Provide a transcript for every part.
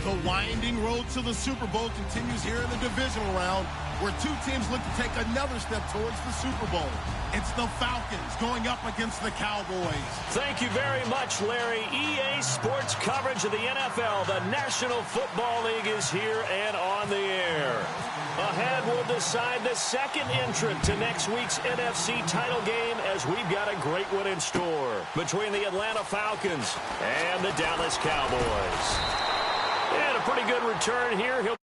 The winding road to the Super Bowl continues here in the divisional round, where two teams look to take another step towards the Super Bowl. It's the Falcons going up against the Cowboys. Thank you very much, Larry. EA Sports coverage of the NFL. The National Football League is here and on the air. Ahead, we'll decide the second entrant to next week's NFC title game, as we've got a great one in store between the Atlanta Falcons and the Dallas Cowboys. And a pretty good return here. He'll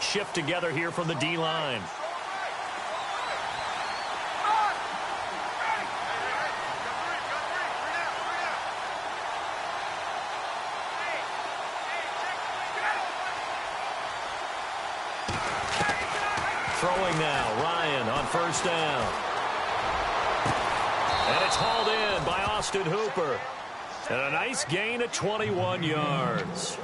shift together here from the D-line. Throwing now, Ryan on first down. And it's hauled in by Austin Hooper. And a nice gain of 21 yards.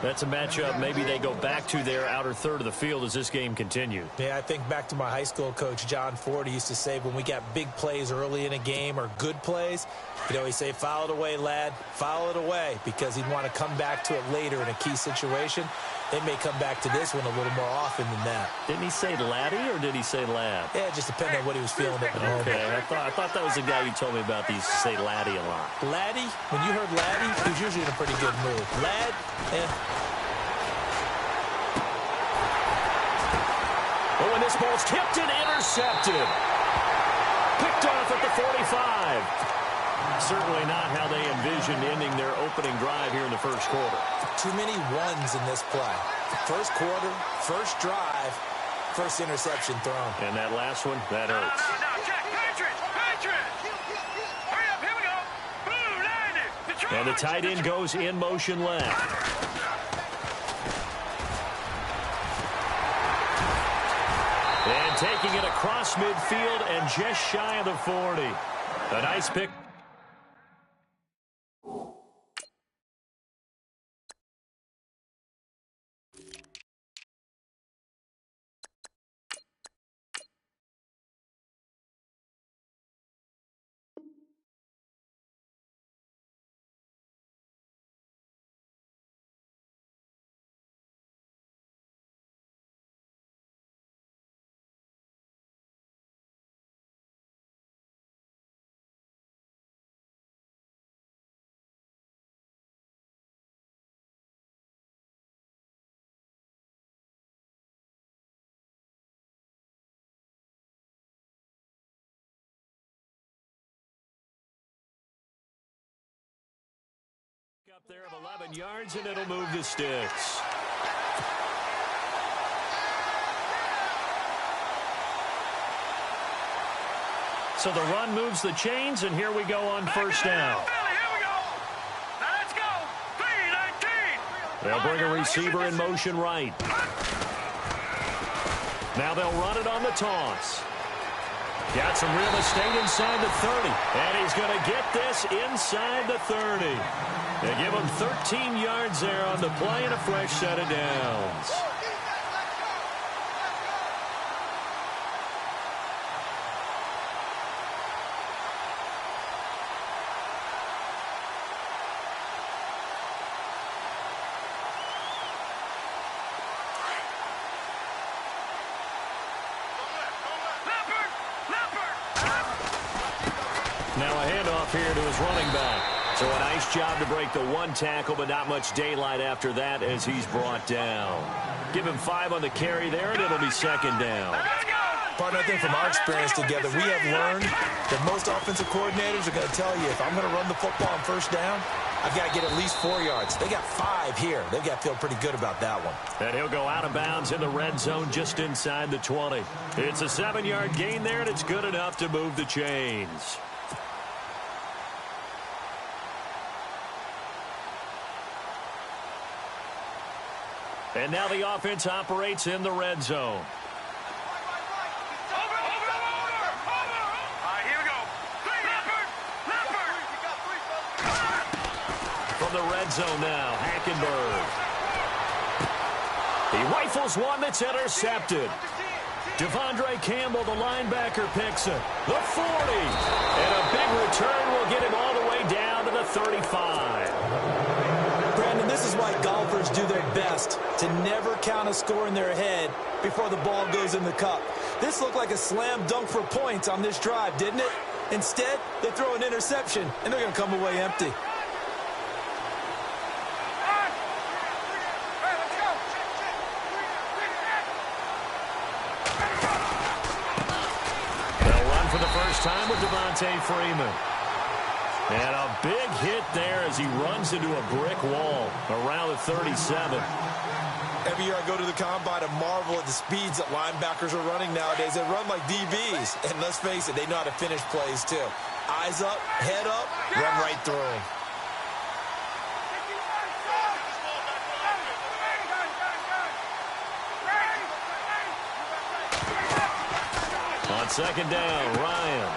That's a matchup maybe they go back to their outer third of the field as this game continues. Yeah, I think back to my high school coach, John Ford. He used to say when we got big plays early in a game or good plays, you know, he'd say, foul it away, lad, foul it away, because he'd want to come back to it later in a key situation. They may come back to this one a little more often than that. Didn't he say laddie or did he say lad? Yeah, it just depended on what he was feeling at the moment. Okay, I thought that was the guy you told me about. He used to say laddie a lot. Laddie? When you heard laddie, he was usually in a pretty good mood. Lad? Oh, and this ball's tipped and intercepted. Picked off at the 45. Certainly not how they envisioned ending their opening drive here in the first quarter. Too many ones in this play. First quarter, first drive, first interception thrown. And that last one, that hurts. And the tight end goes in motion left. And taking it across midfield and just shy of the 40. A nice pick. Up there of 11 yards, and it'll move the sticks. So the run moves the chains, and here we go on first down. They'll bring a receiver in motion right. Now they'll run it on the toss. Got some real estate inside the 30. And he's going to get this inside the 30. They give him 13 yards there on the play and a fresh set of downs. Now a handoff here to his running back. So a nice job to break the one tackle, but not much daylight after that as he's brought down. Give him 5 on the carry there, and it'll be second down. Partner, I think from our experience together, we have learned that most offensive coordinators are going to tell you, if I'm going to run the football on first down, I've got to get at least 4 yards. They got 5 here. They've got to feel pretty good about that one. And he'll go out of bounds in the red zone just inside the 20. It's a 7-yard gain there, and it's good enough to move the chains. And now the offense operates in the red zone. the red zone now. Hackenberg. He rifles one that's intercepted. Devondre Campbell, the linebacker, picks it. The 40. And a big return will get him all the way down to the 35. Brandon, this is why golfers do their best to never count a score in their head before the ball goes in the cup. This looked like a slam dunk for points on this drive, didn't it? Instead, they throw an interception, and they're going to come away empty. They'll run for the first time with Devontae Freeman. And a big hit there as he runs into a brick wall around the 37. Every year I go to the combine and marvel at the speeds that linebackers are running nowadays. They run like DBs. And let's face it, they know how to finish plays too. Eyes up, head up, run right through them. On second down, Ryan.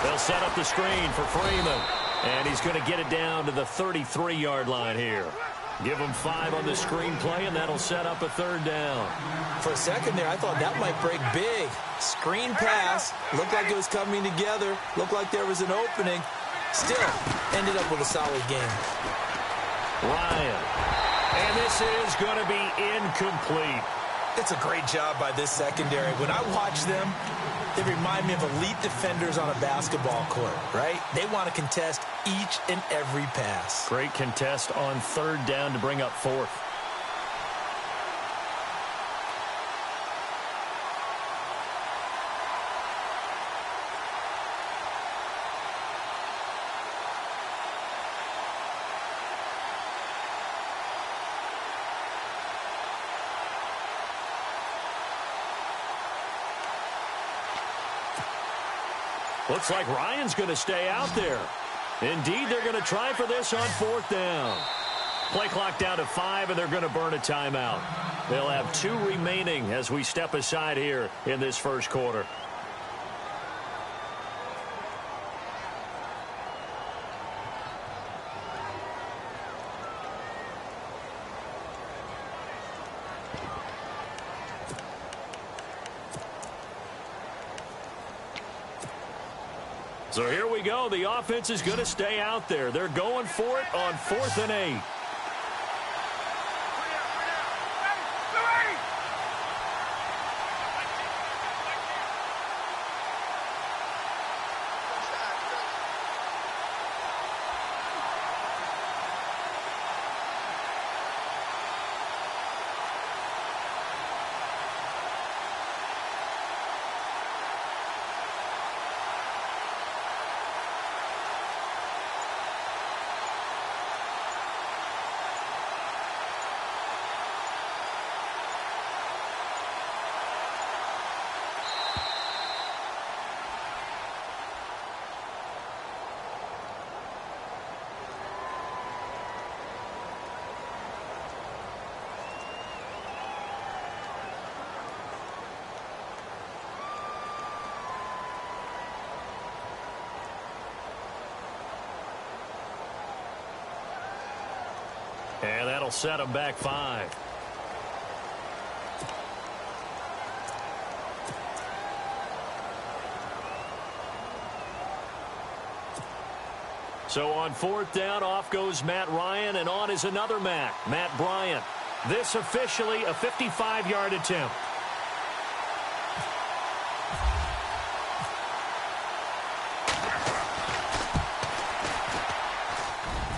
They'll set up the screen for Freeman. And he's going to get it down to the 33-yard line here. Give him 5 on the screen play, and that'll set up a third down. For a second there, I thought that might break big. Screen pass. Looked like it was coming together. Looked like there was an opening. Still, ended up with a solid game. Ryan. And this is going to be incomplete. It's a great job by this secondary. When I watch them, they remind me of elite defenders on a basketball court, right? They want to contest each and every pass. Great contest on third down to bring up fourth. Looks like Ryan's going to stay out there. Indeed, they're going to try for this on fourth down. Play clock down to 5, and they're going to burn a timeout. They'll have 2 remaining as we step aside here in this first quarter. So here we go. The offense is going to stay out there. They're going for it on 4th and 8. And that'll set them back 5. So on 4th down, off goes Matt Ryan, and on is another Matt Bryant. This officially a 55-yard attempt.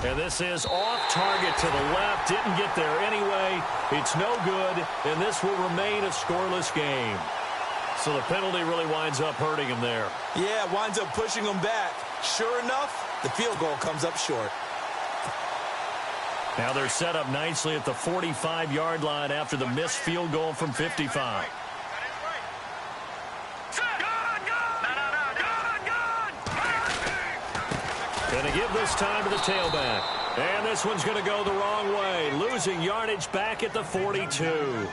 And this is off target to the left. Didn't get there anyway. It's no good, and this will remain a scoreless game. So the penalty really winds up hurting him there. Yeah, winds up pushing him back. Sure enough, the field goal comes up short. Now they're set up nicely at the 45-yard line after the missed field goal from 55. Going to give this time to the tailback. And this one's going to go the wrong way. Losing yardage back at the 42.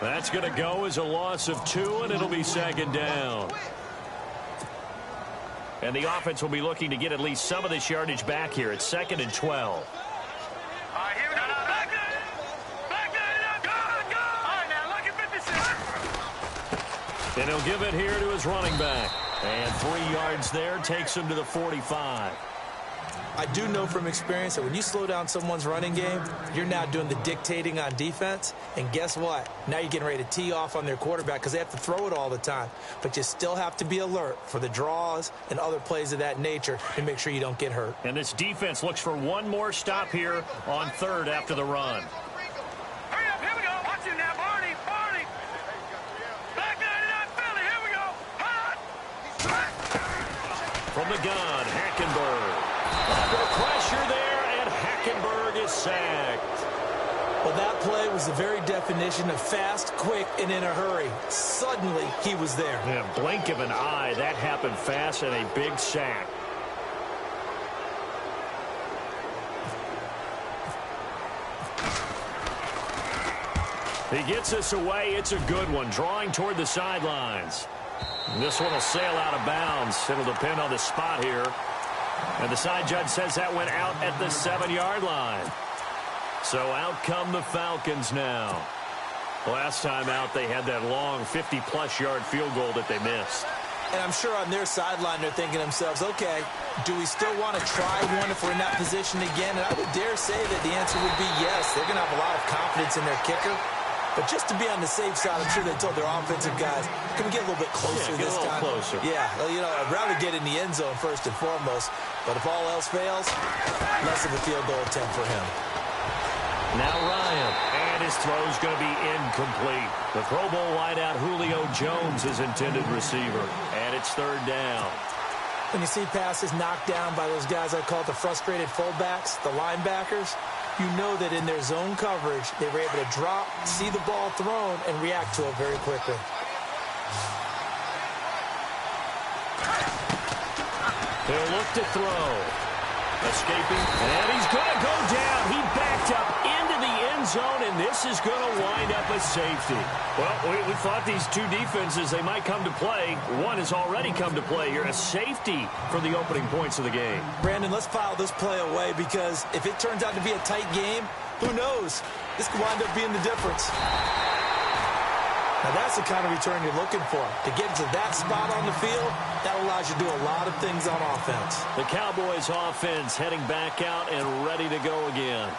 That's going to go as a loss of 2, and it'll be second down. And the offense will be looking to get at least some of this yardage back here at 2nd and 12. And he'll give it here to his running back. And 3 yards there takes him to the 45. I do know from experience that when you slow down someone's running game, you're now doing the dictating on defense. And guess what? Now you're getting ready to tee off on their quarterback because they have to throw it all the time. But you still have to be alert for the draws and other plays of that nature and make sure you don't get hurt. And this defense looks for one more stop here on third after the run. Hurry up, here we go. Watch it now, Barney. Back 99 Philly, here we go. Hot. From the gun, Hackenberg. Under pressure there, and Hackenberg is sacked. Well, that play was the very definition of fast, quick, and in a hurry. Suddenly, he was there. Yeah, blink of an eye. That happened fast and a big sack. He gets this away. It's a good one, drawing toward the sidelines. And this one will sail out of bounds. It'll depend on the spot here. And the side judge says that went out at the 7-yard line. So out come the Falcons now. Last time out, they had that long 50-plus yard field goal that they missed. And I'm sure on their sideline, they're thinking to themselves, okay, do we still want to try one if we're in that position again? And I would dare say that the answer would be yes. They're going to have a lot of confidence in their kicker. But just to be on the safe side, I'm sure they told their offensive guys, can we get a little bit closer this time? Closer. Yeah, well, you know, I'd rather get in the end zone first and foremost. But if all else fails, less of a field goal attempt for him. Now Ryan, and his throw's going to be incomplete. The Pro Bowl wideout Julio Jones is intended receiver, and it's third down. When you see passes knocked down by those guys I call the frustrated fullbacks, the linebackers, you know that in their zone coverage, they were able to drop, see the ball thrown, and react to it very quickly. He'll look to throw. Escaping, and he's going to go down. He backed up into the end zone, and this is going to wind up a safety. Well, we thought these two defenses, they might come to play. One has already come to play here, a safety for the opening points of the game. Brandon, let's file this play away because if it turns out to be a tight game, who knows? This could wind up being the difference. Now, that's the kind of return you're looking for. To get to that spot on the field, that allows you to do a lot of things on offense. The Cowboys offense heading back out and ready to go again.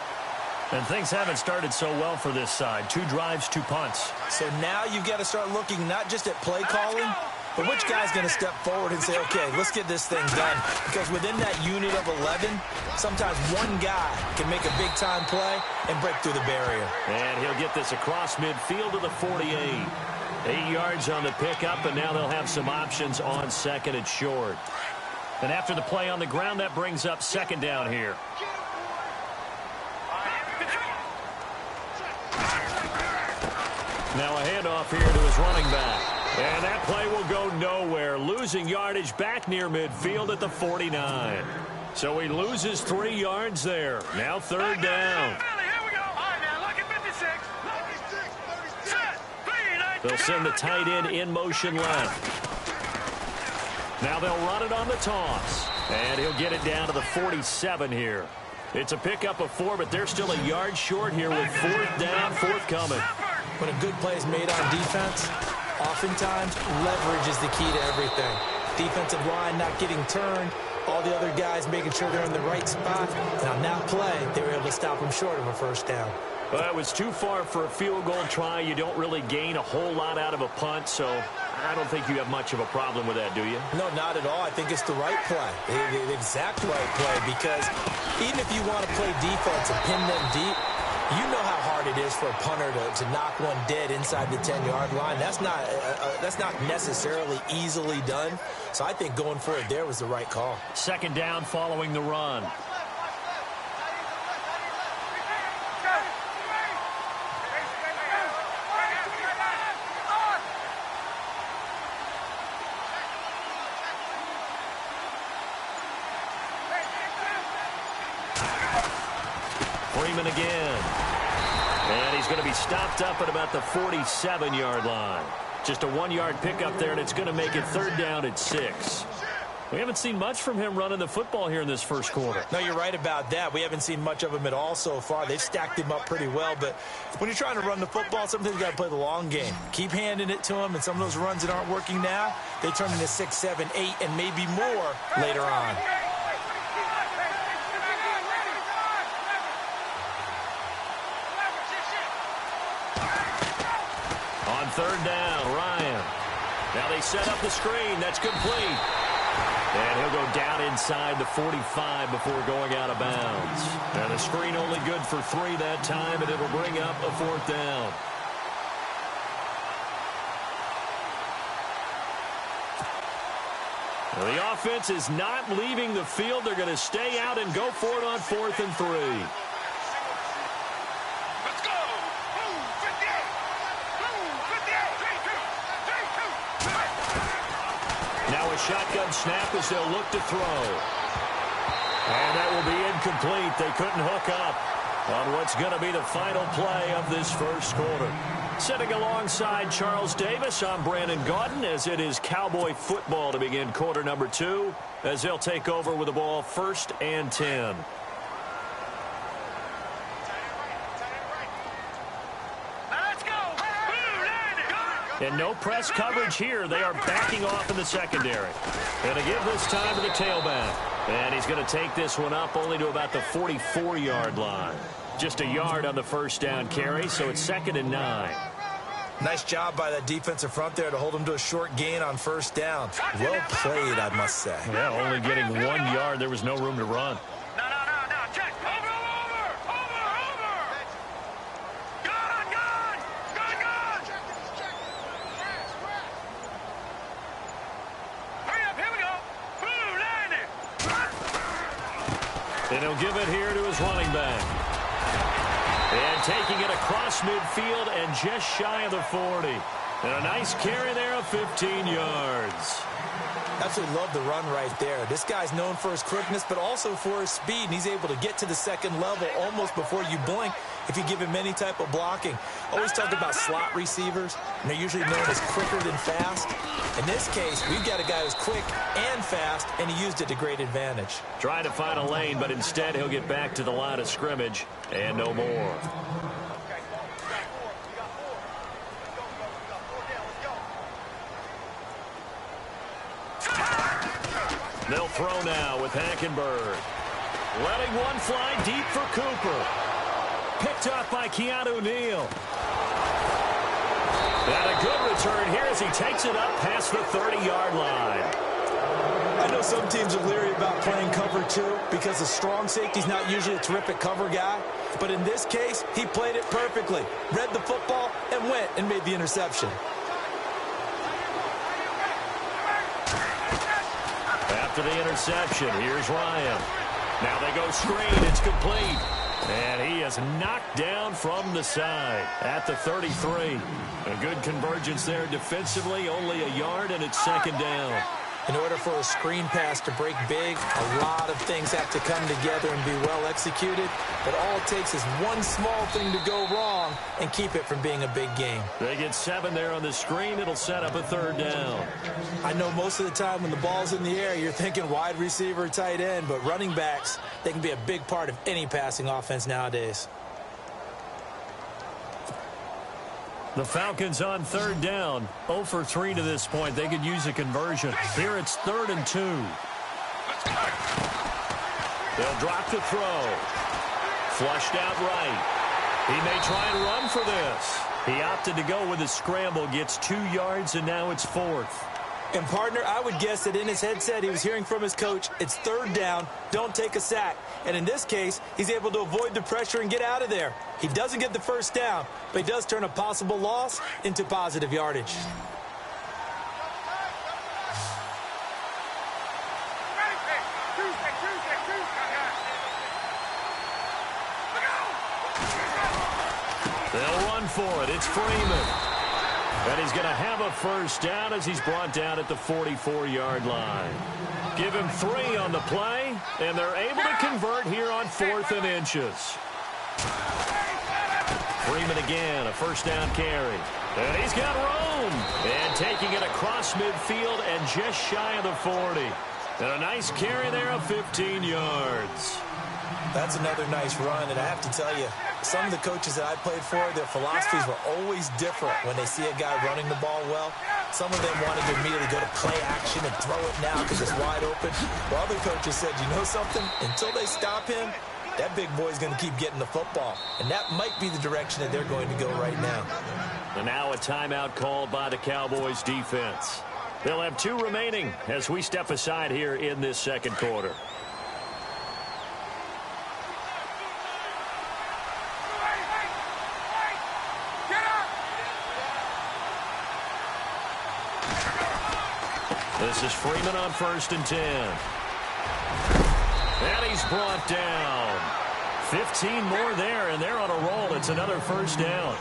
And things haven't started so well for this side. 2 drives, 2 punts. So now you've got to start looking not just at play calling, but which guy's going to step forward and say, okay, let's get this thing done. Because within that unit of 11, sometimes one guy can make a big-time play and break through the barrier. And he'll get this across midfield to the 48. 8 yards on the pickup, and now they'll have some options on second and short. And after the play on the ground, that brings up second down here. Now a handoff here to his running back. And that play will go nowhere. Losing yardage back near midfield at the 49. So he loses 3 yards there. Now third down. They'll send the tight end in motion left. Now they'll run it on the toss. And he'll get it down to the 47 here. It's a pickup of 4, but they're still a yard short here with fourth down, forthcoming. When a good play is made on defense, oftentimes leverage is the key to everything. Defensive line not getting turned, all the other guys making sure they're in the right spot. And on that play, they were able to stop them short of a first down. Well, it was too far for a field goal try. You don't really gain a whole lot out of a punt, so I don't think you have much of a problem with that, do you? No, not at all. I think it's the right play, the exact right play, because even if you want to play defense and pin them deep, you know how hard it is for a punter to knock one dead inside the 10-yard line. That's not necessarily easily done. So I think going for it there was the right call. Second down following the run. Freeman again. And he's going to be stopped up at about the 47-yard line. Just a 1-yard pickup there, and it's going to make it third down at 6. We haven't seen much from him running the football here in this first quarter. No, you're right about that. We haven't seen much of him at all so far. They've stacked him up pretty well, but when you're trying to run the football, sometimes you got to play the long game. Keep handing it to him, and some of those runs that aren't working now, they turn into 6, 7, 8, and maybe more later on. On third down, Ryan. Now they set up the screen. That's complete. And he'll go down inside the 45 before going out of bounds. And the screen only good for 3 that time, and it'll bring up a 4th down. Well, the offense is not leaving the field. They're going to stay out and go for it on 4th and 3. Let's go! Move, 58! Move, 58! 3-2! 3-2! Now a shotgun snap as they'll look to throw. And that will be incomplete. They couldn't hook up on what's going to be the final play of this first quarter. Sitting alongside Charles Davis, I'm Brandon Gaudin as it is Cowboy football to begin quarter number 2 as they'll take over with the ball 1st and 10. Let's go! And no press coverage here. They are backing off in the secondary. Going to give this time to the tailback. And he's going to take this one up only to about the 44-yard line. Just a yard on the first down carry, so it's 2nd and 9. Nice job by that defensive front there to hold him to a short gain on 1st down. Well played, I must say. Yeah, only getting 1 yard. There was no room to run. No, check. Over! Good! Hurry up, here we go. Blue, line it. And he'll give it here to his running back. And taking it across midfield and just shy of the 40. And a nice carry there of 15 yards. Absolutely love the run right there. This guy's known for his quickness, but also for his speed, and he's able to get to the 2nd level almost before you blink if you give him any type of blocking. Always talk about slot receivers, and they're usually known as quicker than fast. In this case, we've got a guy who's quick and fast, and he used it to great advantage. Trying to find a lane, but instead he'll get back to the line of scrimmage and no more. They'll throw now with Hackenberg. Letting one fly deep for Cooper. Picked up by Keanu Neal. And a good return here as he takes it up past the 30-yard line. I know some teams are leery about playing cover 2 because the strong safety's not usually a terrific cover guy. But in this case, he played it perfectly. Read the football and went and made the interception. After the interception, here's Ryan. Now they go screen. It's complete. And he is knocked down from the side at the 33. A good convergence there defensively. Only a yard, and it's 2nd down. In order for a screen pass to break big, a lot of things have to come together and be well executed. But all it takes is one small thing to go wrong and keep it from being a big game. They get 7 there on the screen. It'll set up a 3rd down. I know most of the time when the ball's in the air, you're thinking wide receiver, tight end. But running backs, they can be a big part of any passing offense nowadays. The Falcons on 3rd down. 0 for 3 to this point. They could use a conversion. Here it's 3rd and 2. They'll drop the throw. Flushed out right. He may try and run for this. He opted to go with a scramble. Gets 2 yards, and now it's 4th. And, partner, I would guess that in his headset he was hearing from his coach, it's 3rd down, don't take a sack. And in this case, he's able to avoid the pressure and get out of there. He doesn't get the 1st down, but he does turn a possible loss into positive yardage. They'll run for it. It's Freeman. And he's going to have a 1st down as he's brought down at the 44-yard line. Give him 3 on the play, and they're able to convert here on 4th and inches. Freeman again, a 1st down carry. And he's got room. And taking it across midfield and just shy of the 40. And a nice carry there of 15 yards. That's another nice run, and I have to tell you, some of the coaches that I played for, their philosophies were always different when they see a guy running the ball well. Some of them wanted to immediately go to play action and throw it now because it's wide open. While other coaches said, you know something? Until they stop him, that big boy's going to keep getting the football. And that might be the direction that they're going to go right now. And now a timeout called by the Cowboys defense. They'll have 2 remaining as we step aside here in this second quarter. This is Freeman on 1st and 10. And he's brought down. 15 more there, and they're on a roll. It's another first down.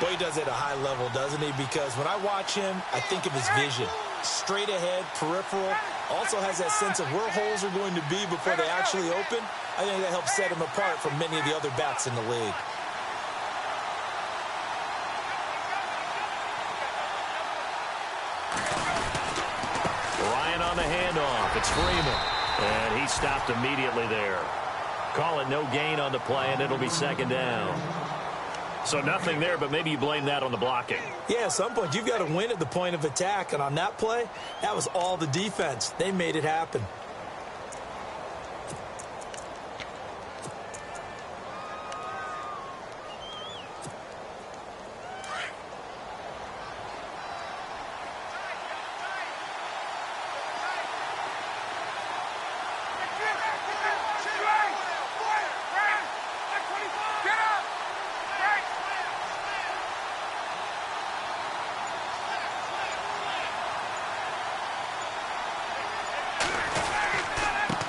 Boy, he does it at a high level, doesn't he? Because when I watch him, I think of his vision. Straight ahead, peripheral. Also has that sense of where holes are going to be before they actually open. I think that helps set him apart from many of the other backs in the league. Ryan on the handoff. It's Freeman. And he stopped immediately there. Call it no gain on the play, and it'll be 2nd down. So nothing there, but maybe you blame that on the blocking. Yeah, at some point, you've got to win at the point of attack. And on that play, that was all the defense. They made it happen.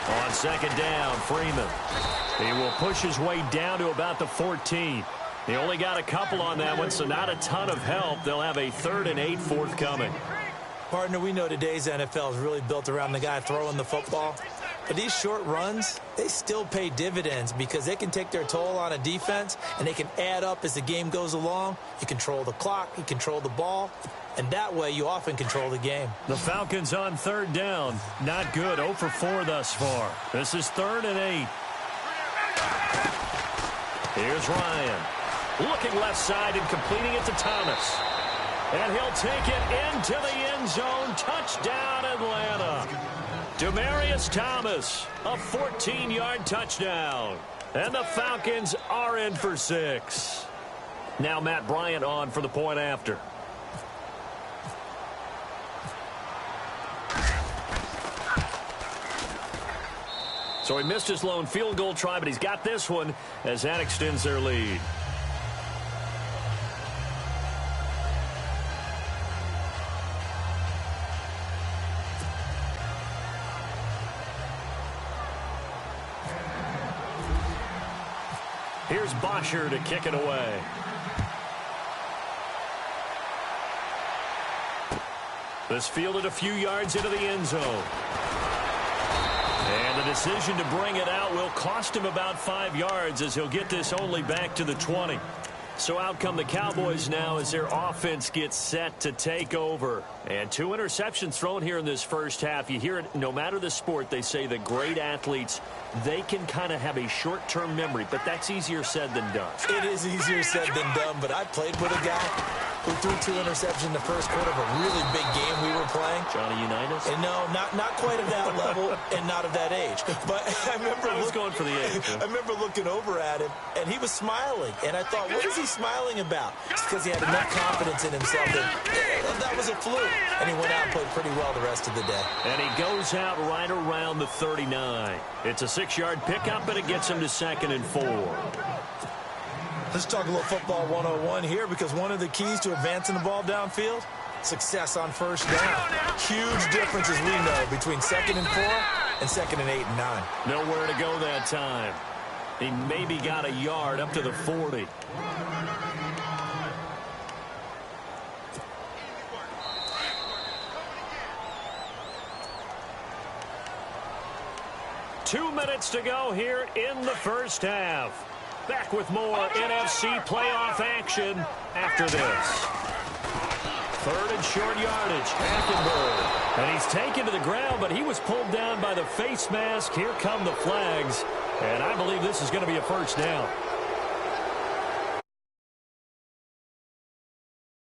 On 2nd down, Freeman. He will push his way down to about the 14. He only got a couple on that one, so not a ton of help. They'll have a 3rd and 8 forthcoming. Partner, we know today's NFL is really built around the guy throwing the football. But these short runs, they still pay dividends because they can take their toll on a defense, and they can add up as the game goes along. You control the clock, you control the ball, and that way you often control the game. The Falcons on 3rd down. Not good. 0 for 4 thus far. This is 3rd and 8. Here's Ryan. Looking left side and completing it to Thomas. And he'll take it into the end zone. Touchdown, Atlanta. Demaryius Thomas, a 14-yard touchdown. And the Falcons are in for 6. Now Matt Bryant on for the point after. So he missed his lone field goal try, but he's got this one as that extends their lead. Here's Bosher to kick it away. This fielded a few yards into the end zone. And the decision to bring it out will cost him about 5 yards as he'll get this only back to the 20. So out come the Cowboys now as their offense gets set to take over. And 2 interceptions thrown here in this first half. You hear it no matter the sport, they say that great athletes, they can kind of have a short-term memory, but that's easier said than done. It is easier said than done, but I played with a guy who threw 2 interceptions in the first quarter of a really big game we were playing. Johnny Unitas? And no, not quite at that level and not of that age. But I remember going for the age. I remember looking over at him, and he was smiling. And I thought, what is he smiling about? It's because he had enough confidence in himself that was a fluke. And he went out and played pretty well the rest of the day. And he goes out right around the 39. It's a 6-yard pickup, but it gets him to 2nd and 4. Let's talk a little football 101 here, because one of the keys to advancing the ball downfield, success on first down. Huge difference, as we know, between 2nd and 4 and 2nd and 8 and 9. Nowhere to go that time. He maybe got a yard up to the 40. Two minutes to go here in the first half. Back with more NFC playoff action after this. Third and short yardage. Hackenberg. And he's taken to the ground, but he was pulled down by the face mask. Here come the flags. And I believe this is going to be a first down.